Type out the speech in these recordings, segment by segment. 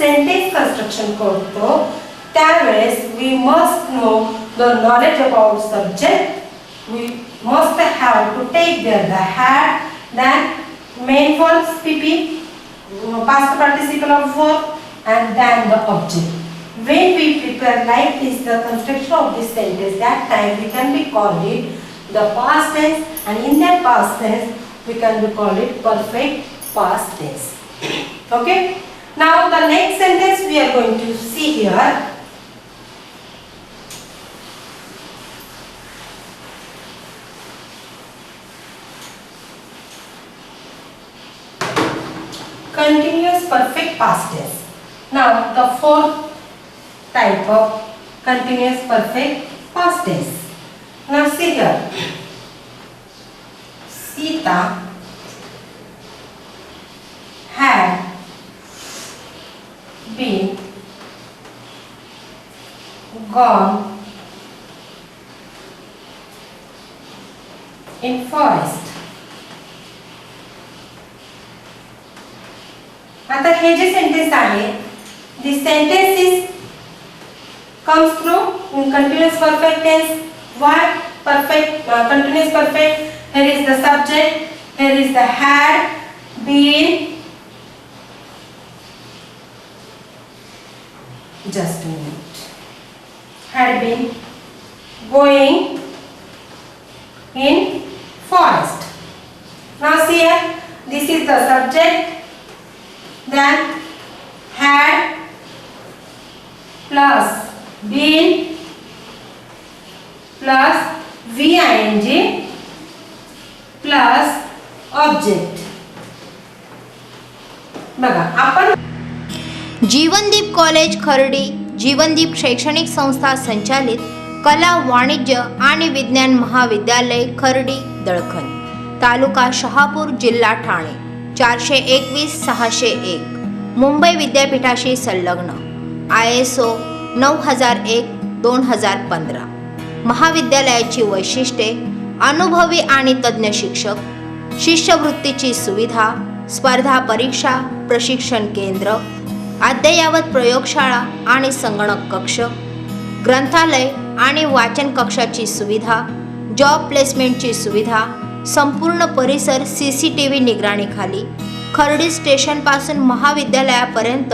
Sentence construction करतो त्यावेळेस we must know the knowledge about subject we must have to take there the had then main verbs pp past participle of verb and then the object when we prepare like this the construction of this sentence that time we can be called it the past tense and in that past tense we can be called it perfect past tense. Okay, now the next sentence we are going to see here. Continuous perfect past tense. Now the fourth type of continuous perfect past tense. Now see here. Sita had been gone in forest. आता हे जे sentence आहे this sentence is comes through in continuous perfect tense. Why perfect continuous perfect? Here is the subject, here is the had been, just a minute, had been going in forest. Now see here, this is the subject, then had plus been plus VING plus object. बघा आपण जीवनदीप college Khardi जीवनदीप शैक्षणिक संस्था संचालित कला वाणिज्य आणि विज्ञान महाविद्यालय खर्डी दळखन तालुका शहापूर जिल्हा ठाणे 421-601 मुंबई विद्यापीठाशी संलग्न ISO 9001-2015 महाविद्यालयाची वैशिष्ट्ये अनुभवी आणि तज्ञ शिक्षक शिष्यवृत्तीची सुविधा स्पर्धा परीक्षा प्रशिक्षण केंद्र अद्ययावत प्रयोगशाळा आणि संगणक कक्ष ग्रंथालय आणि वाचन कक्षाची सुविधा जॉब प्लेसमेंटची सुविधा संपूर्ण परिसर CCTV निगराणीखाली खर्डी स्टेशन पासून महाविद्यालयापर्यंत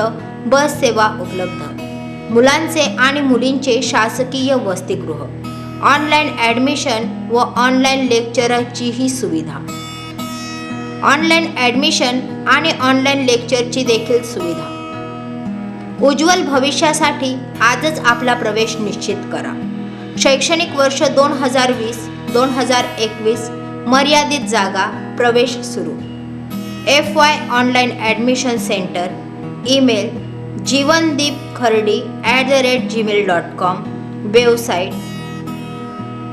बस सेवा उपलब्ध मुलांचे आणि मुलींचे शासकीय वसतिगृह ऑनलाईन ॲडमिशन व ऑनलाईन लेक्चरची ही सुविधा ऑनलाईन ॲडमिशन आणि ऑनलाईन लेक्चरची देखील सुविधा उज्ज्वल भविष्यासाठी आजच आपला प्रवेश निश्चित करा. शैक्षणिक वर्ष 2020-2021 मर्यादित जागा प्रवेश सुरू. FY online admission centre email jivandeepkhardi@gmail.com website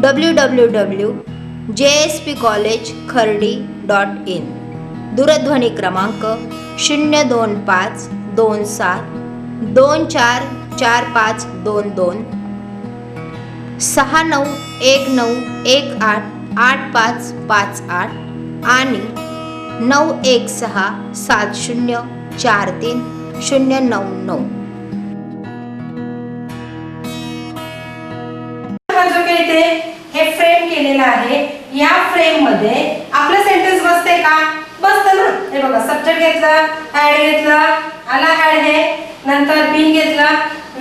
www.jspcollegekhardi.in दूरध्वनी क्रमांक 02527244522 6919188558 आणि 9167043099. हे फ्रेम केलेलं आहे. या फ्रेम मध्ये आपलं सेंटेन्स बसते का? बसतं ना. हे बघा सब्जेक्ट घेतलं, ऍड घेतलं, आला ऍड हे, नंतर बीन घेतलं,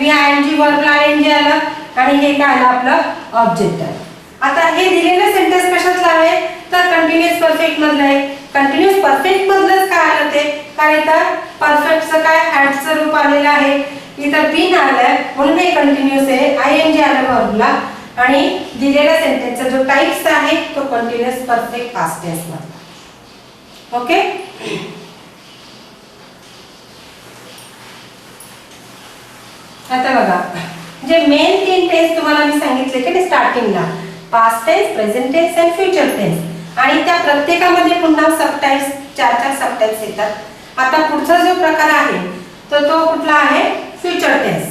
VING वर्बला ING आलं आणि हे काय आलं आपलं ऑब्जेक्ट आहे. आता हे दिलेलं सेंटेन्स कशातलं आहे तर कंटिन्यूअस परफेक्ट मधलं आहे. कंटिन्यूअस परफेक्ट मधलंच काय आलं ते काय तर परफेक्टचं काय हॅडचं रूप आलेलं आहे. इथं बीन आलंय म्हणून हे कंटिन्यूअस आहे. ING आलं वर्बला आणि दिलेल्या सेंटेन्सचा जो टाइप्स आहे तो कंटिन्यूअस परफेक्ट पास्ट टेन्स मधला. ओके, आता बघा जे मेन 3 टेन्स तुम्हाला मी सांगितले की स्टार्टिंगला पास्ट टेन्स, प्रेझेंट टेन्स आणि फ्युचर टेन्स आणि त्या प्रत्येकामध्ये पुन्हा सब टाइप्स 4 सब टाइप्स येतात. आता पुढचा जो प्रकार आहे तो कुठला आहे future tense.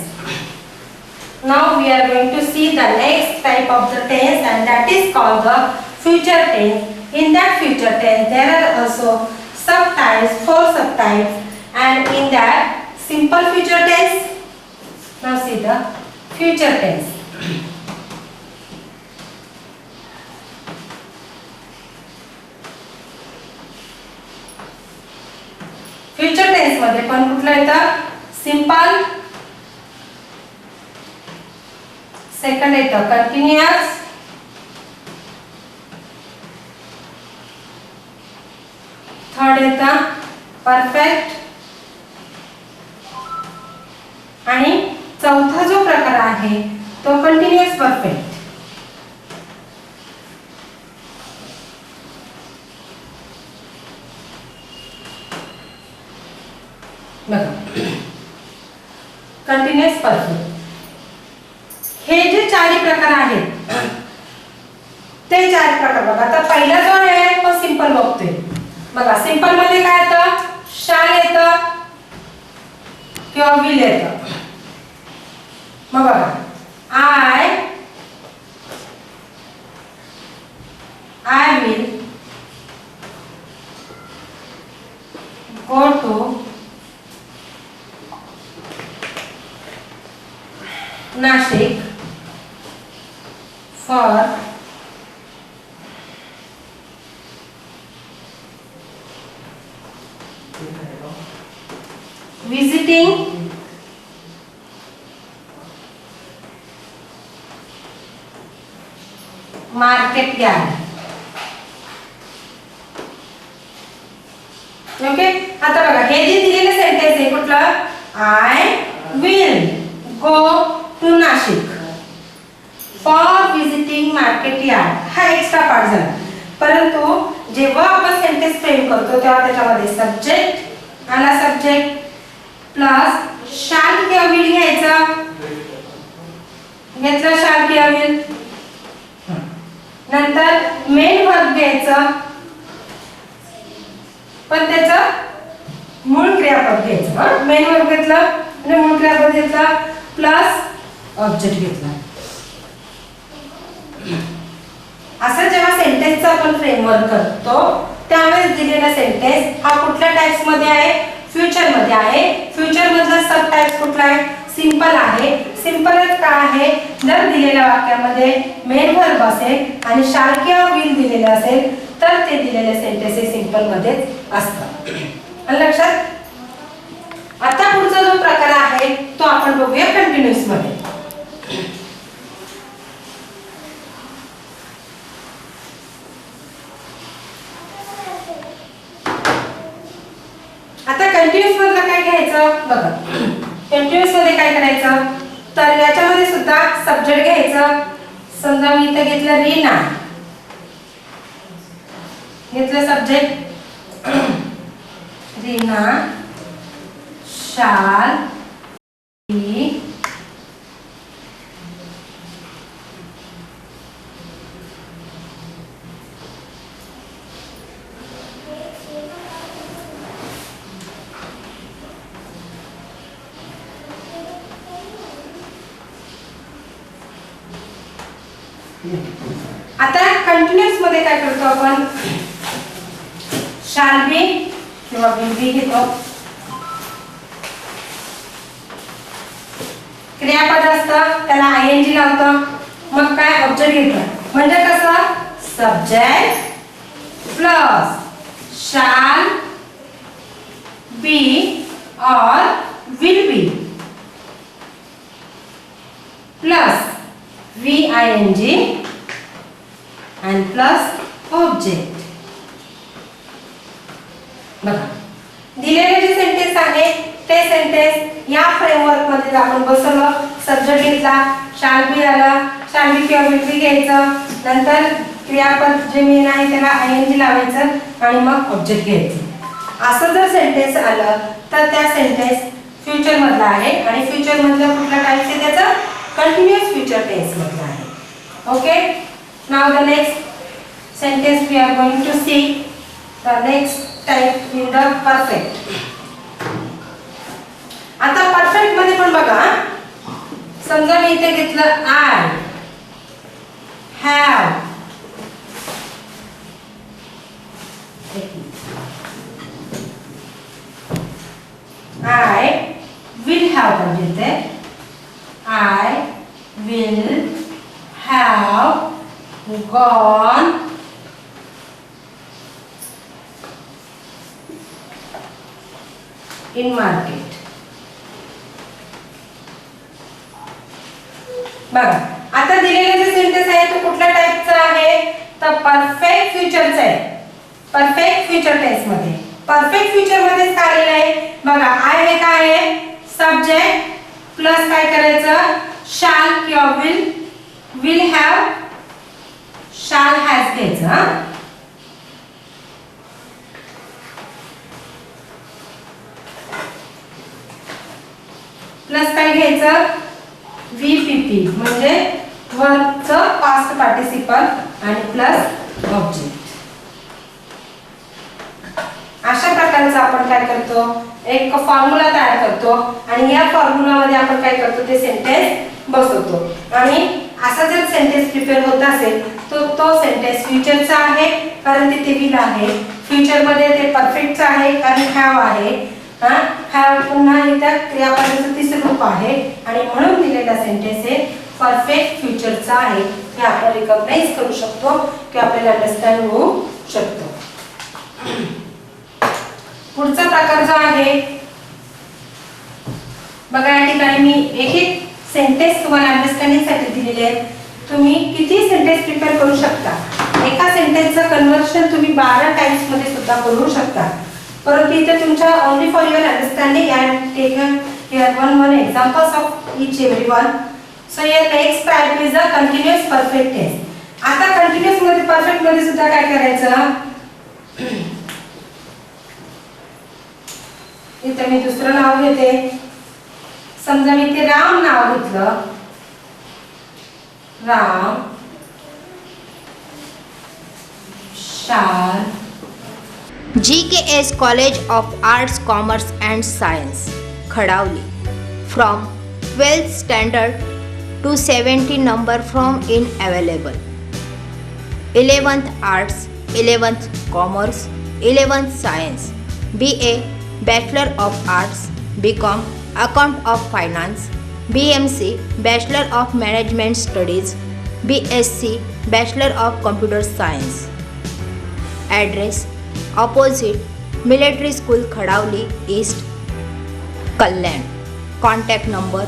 Now we are going to see the next type of the tense and that is called the future tense. In that future tense there are also subtypes, 4 subtypes and in that simple future tense. Now see the future tense. Future tense मध्ये पण कुठलं येतं simple, second येतं continuous, third येतं perfect आणि चौथा जो प्रकार आहे तो कंटिन्युअस परफेक्ट. कंटिन्युअस परफेक्ट हे जे चारही प्रकार आहेत ते चार प्रकार बघा. आता पहिला जो आहे तो सिंपल बघतोय बघा. सिंपल मध्ये काय येतं शाल येतं किंवा विल येतं. मग बघा I will go to Nashik for visiting market yard. Okay. आता बघा हे जे दिलेलं सेंटेन्स आहे कुठलं I will go to Nashik for visiting market yard. हा एक्स्ट्रा पार्ट झाला. परंतु जेव्हा आपण सेंटेन्स फ्रेम करतो तेव्हा त्याच्यामध्ये सब्जेक्ट आला, सब्जेक्ट प्लस शाल किंवा विल घ्यायचं. घेतलं शाल किंवा विल. नंतर मेन वर्ब घ्यायचं पण त्याचं मूळ क्रियापद घ्यायचं. मेन वर्ब घेतलं आणि मूळ क्रियापद घेतलं प्लस ऑब्जेक्ट घेतला. असं जेव्हा सेंटेन्सचं आपण फ्रेमवर्क करतो त्यावेळेस दिलेला सेंटेन्स हा कुठल्या टाइप्स मध्ये आहे फ्युचर मध्ये आहे. फ्युचर मधला सब टाइप कुठला आहे सिंपल आहे. सिंपलच का आहे जर दिलेल्या वाक्यामध्ये मेन वर्ब असेल आणि शाल किंवा विल दिलेलं असेल तर ते दिलेले सेंटेन्स हे सिंपल मध्येच असतात. लक्षात. आता पुढचा जो प्रकार आहे तो आपण बघूया कंटिन्युअस मध्ये. आता कंटिन्युअस मधलं काय घ्यायचं बघा. कंटिन्युअस मध्ये काय करायचं तर याच्यामध्ये सुद्धा सब्जेक्ट घ्यायचं. समजा मी इथे घेतलं रीना, घेतलं सब्जेक्ट रीना शाल बी आता कंटिन्युअस मध्ये काय करतो आपण शाल बी किंवा विल बी घेतो. क्रियापद असतं त्याला आयएनजी लावतो. मग काय ऑब्जेक्ट घेतो म्हणजे कसं सब्जेक्ट प्लस शाल बी और will be plus VING and plus object. बघा दिलेले जे सेंटेन्स आहे ते सेंटेन्स या फ्रेमवर्क मध्ये आपण बसवलं. सब्जेक्ट घेतला शाल बी आला, शाल बी किंवा विल बी घ्यायचं. नंतर क्रियापद जे मेन आहे त्याला ING लावायचं आणि मग ऑब्जेक्ट घ्यायचं. असं जर सेंटेन्स आलं तर त्या सेंटेन्स फ्युचर मधला आहे आणि फ्युचर मधला कुठला टाइप आहे त्याचा continuous future tense मधला आहे. Okay, now the next sentence we are going to see the next type in the perfect. आता perfect मध्ये पण बघा. समजा मी इथे घेतलं I have I हॅव पण घेते. I will have gone in market. बघा आता दिलेलं जे सेंटेन्स आहे तो कुठल्या टाइपचा आहे तर परफेक्ट फ्युचरचा आहे. परफेक्ट फ्युचर टेन्स मध्ये. परफेक्ट फ्युचर मध्ये काय आलेलं आहे बघा. आय हे काय आहे सब्जेक्ट प्लस काय करायचं शाल किंवा विल हॅव शाल हॅज घ्यायचं. प्लस काय घ्यायचं VPP म्हणजे वर्बचं पास्ट पार्टिसिपल आणि प्लस ऑब्जेक्ट. अशा प्रकारचा आपण काय करतो एक फॉर्म्युला तयार करतो आणि या फॉर्म्युलामध्ये आपण काय करतो ते सेंटेन्स बसवतो. आणि असा जर सेंटेन्स प्रिपेअर होत असेल तर तो सेंटेन्स फ्युचरचा आहे कारण तिथे विल आहे. फ्युचर मध्ये ते परफेक्टचा आहे कारण हॅव आहे. हॅव पुन्हा इथं क्रियापदाचं तिसरं रूप आहे आणि म्हणून दिलेला सेंटेन्स हे परफेक्ट फ्युचरचा आहे. हे आपण रिकॉग्नाइज करू शकतो की आपल्याला अंडरस्टँड होऊ शकतो. पुढचा प्रकार जो आहे बघा या ठिकाणी मी एक एक सेंटेन्स तुम्हाला अंडरस्टँडिंग साठी दिलेले आहेत. तुम्ही किती सेंटेन्स प्रिपेअर करू शकता. एका सेंटेन्सचं कन्व्हर्शन तुम्ही 12 टाइम्स मध्ये सुद्धा करू शकता. परंतु इथे तुमच्या only for your understanding I have taken here one examples of each everyone. So here next type is a continuous perfect tense. आता कंटिन्युअस मध्ये परफेक्ट मध्ये सुद्धा काय करायचं इथे मी दुसरं नाव घेते. समजा मी इथे राम नाव घेतलं. राम शाल GKS College of Arts, Commerce and Science, Khadavli. From 12th standard to 70 number from in available. 11th Arts, 11th Commerce, 11th Science, BA Bachelor of Arts, BCom Account of Finance, BMC Bachelor of Management Studies, BSc Bachelor of Computer Science. Address opposite Military School Khadavli East, Kalyan. Contact number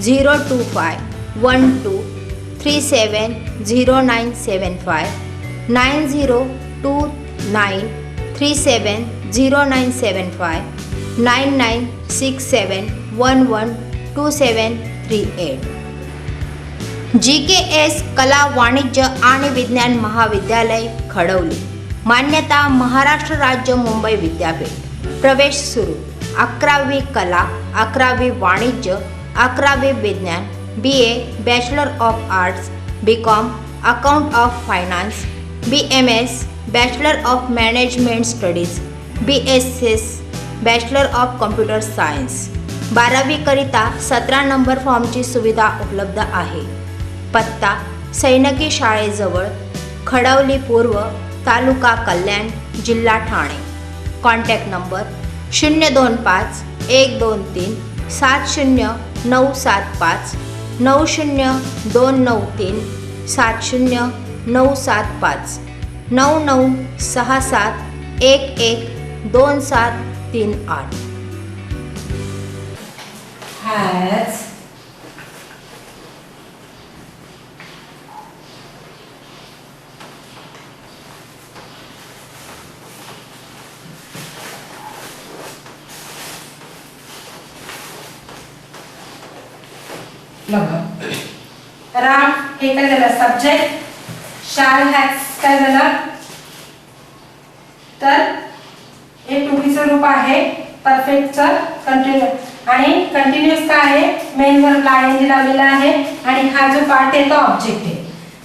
02512370975 9029370975 9967112738. GKS कला वाणिज्य आणि विज्ञान महाविद्यालय खडवली. मान्यता महाराष्ट्र राज्य मुंबई विद्यापीठ. प्रवेश सुरू. 11वी कला, 11वी वाणिज्य, 11वी विज्ञान, BA bachelor of arts, BCom account of finance, BMS bachelor of management studies, BSc bachelor of computer science. 12वी करिता 17 नंबर फॉर्मची सुविधा उपलब्ध आहे. पत्ता सैनिकी शाळेजवळ, खडवली पूर्व, तालुका कल्याण, जिल्हा Thane. Contact number 025-123-70975 90293-70975 9967112738. has Ram हे काय झालं सब्जेक्ट. शाल हॅज काय झालं तर हे टू बीचं रूप आहे परफेक्टचं कंटिन्युअस. आणि कंटिन्युअस काय आहे मेन वर्ब आयएनजी लावलेला आहे आणि हा जो पार्ट आहे तो ऑब्जेक्ट आहे.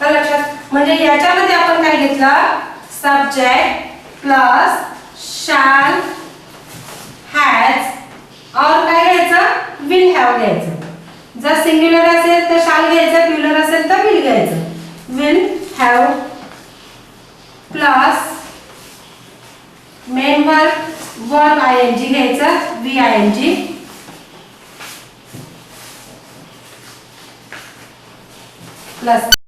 तर लक्षात म्हणजे याच्यामध्ये आपण काय घेतलं सब्जेक्ट प्लस शाल हॅज और काय घ्यायचं विल हॅव घ्यायचं. जर सिंग्युलर असेल तर शाल घ्यायचं, प्लुरल असेल तर विल घ्यायचं. Will have plus main verb आयएनजी घ्यायचं VING प्लस